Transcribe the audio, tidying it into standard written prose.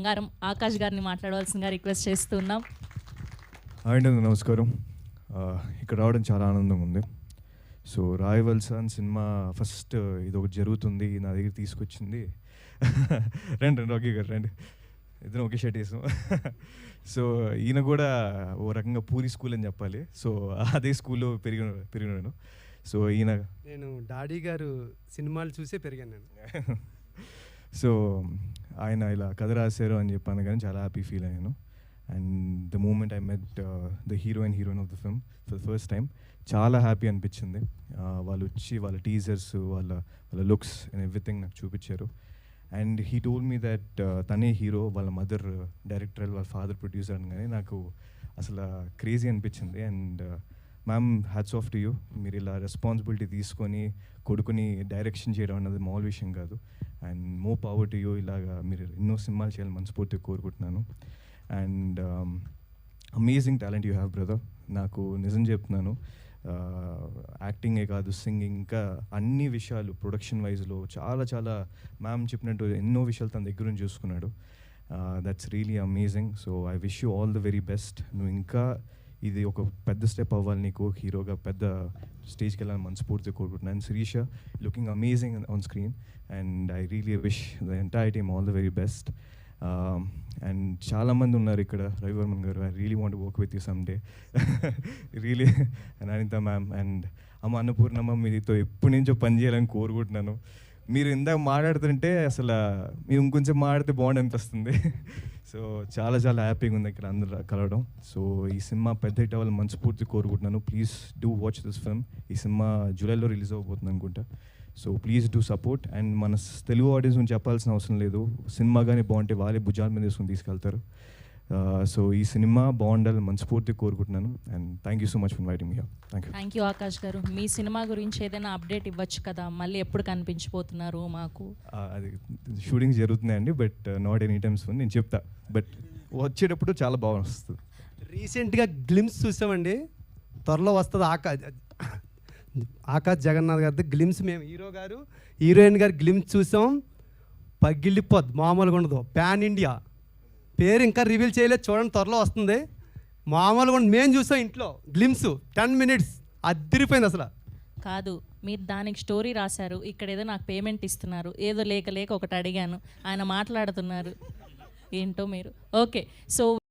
బంగారం ఆకాష్ గారిని మాట్లాడవలసిందిగా రిక్వెస్ట్ చేస్తున్నాం. అండి నమస్కారం. ఇక్కడ రావడం చాలా ఆనందంగా ఉంది. సో రాయవల్సా అని సినిమా ఫస్ట్ ఇదొకటి జరుగుతుంది నా దగ్గర తీసుకొచ్చింది. రండి రాకీ గారు రండి, ఇద్దరం ఒకే షర్ట్ వేసాం. సో ఈయన కూడా ఓ రకంగా పూరి స్కూల్ అని చెప్పాలి. సో అదే స్కూల్లో పెరిగినాను. సో నేను డాడీ గారు సినిమాలు చూసే పెరిగాను నేను. సో ఆయన ఇలా కథ రాశారు అని చెప్పాను కానీ చాలా హ్యాపీ ఫీల్ అయ్యాను. And the moment I met the hero and heroine of the film for the first time చాలా హ్యాపీ అనిపించింది. వాళ్ళు వచ్చి వాళ్ళ టీజర్స్ వాళ్ళ లుక్స్ అండ్ ఎవ్రీథింగ్ నాకు చూపించారు. And he told me that తనే హీరో, వాళ్ళ మదర్ డైరెక్టర్, వాళ్ళ ఫాదర్ ప్రొడ్యూసర్ అనగానే నాకు అసలు క్రేజీ అనిపించింది. And ma'am hats off to you. మీరు ఇలా రెస్పాన్సిబిలిటీ తీసుకొని కొడుకుని డైరెక్షన్ చేయడం అన్నది మామూలు విషయం కాదు. And more power to you. ఇలాగా మీరు ఎన్నో సినిమాలు చేయాలని మనస్ఫూర్తిగా కోరుకుంటున్నాను. And amazing talent you have brother. నాకు నిజం చెప్తున్నాను, యాక్టింగే కాదు సింగింగ్ ఇంకా అన్ని విషయాలు ప్రొడక్షన్ వైజ్లో చాలా చాలా మ్యామ్ చెప్పినట్టు ఎన్నో విషయాలు తన దగ్గర నుంచి చూసుకున్నాడు. That's really amazing. So I wish you all the very best. నువ్వు ఇంకా ఇది ఒక పెద్ద స్టెప్ అవ్వాలి, నీకు హీరోగా పెద్ద స్టేజ్కి వెళ్ళాలని మనస్ఫూర్తిగా కోరుకుంటున్నాను. Sirisha looking amazing on screen and I really wish the entire team all the very best. And చాలామంది ఉన్నారు ఇక్కడ, Ravivarman garu, I really want work with you some day really. And Anitha ma'am and అమ్మ అన్నపూర్ణమ్మ, మీతో ఎప్పటి నుంచో పని చేయాలని కోరుకుంటున్నాను. మీరు ఇందాక మాట్లాడుతుంటే అసలు మీరు ఇంకొంచెం మాట్లాడితే బాగుండి అనిపిస్తుంది. సో చాలా చాలా హ్యాపీగా ఉంది ఇక్కడ అందరూ కలవడం. సో ఈ సినిమా పెద్ద హిట్ అవ్వాలని మనస్ఫూర్తి కోరుకుంటున్నాను. Please do watch this film. ఈ సినిమా జూలైలో రిలీజ్ అవ్వబోతుంది అనుకుంటా. So please do support. And మన తెలుగు ఆడియన్స్ గురించి చెప్పాల్సిన అవసరం లేదు, సినిమా కానీ బాగుంటే వాళ్ళే భుజాల మీద తీసుకుని తీసుకెళ్తారు. సో ఈ సినిమా బాగుండాలని మనస్ఫూర్తి కోరుకుంటున్నాను. And thank you so much for inviting me here. Thank you Akash గారు. మీ సినిమా గురించి ఏదైనా అప్డేట్ ఇవ్వచ్చు కదా, మళ్ళీ ఎప్పుడు కనిపించిపోతున్నారు మాకు? అది షూటింగ్ జరుగుతున్నాయండి, బట్ నాట్ ఎనీ టైమ్స్ నేను చెప్తా, బట్ వచ్చేటప్పుడు చాలా బాగా వస్తుంది. రీసెంట్గా గ్లిమ్స్ చూసామండి, త్వరలో వస్తుంది. ఆకాష్ జగన్నాథ్ గారి గ్లిమ్స్, మేము హీరో గారు హీరోయిన్ గారు గ్లిమ్స్ చూసాం. పగిలిపోద్ది, మామూలుగా ఉండదు. పాన్ ఇండియా పేరు ఇంకా రివీల్ చేయలేదు, చూడండి త్వరలో వస్తుంది. మామూలుగా ఉండదు. మేము చూసాం ఇంట్లో గ్లిమ్స్ 10 minutes అదిరిపోయింది అసలు. కాదు, మీరు దానికి స్టోరీ రాశారు, ఇక్కడ ఏదో నాకు పేమెంట్ ఇస్తున్నారు, ఏదో లేక ఒకటి అడిగాను, ఆయన మాట్లాడుతున్నారు ఏంటో మీరు. Okay, so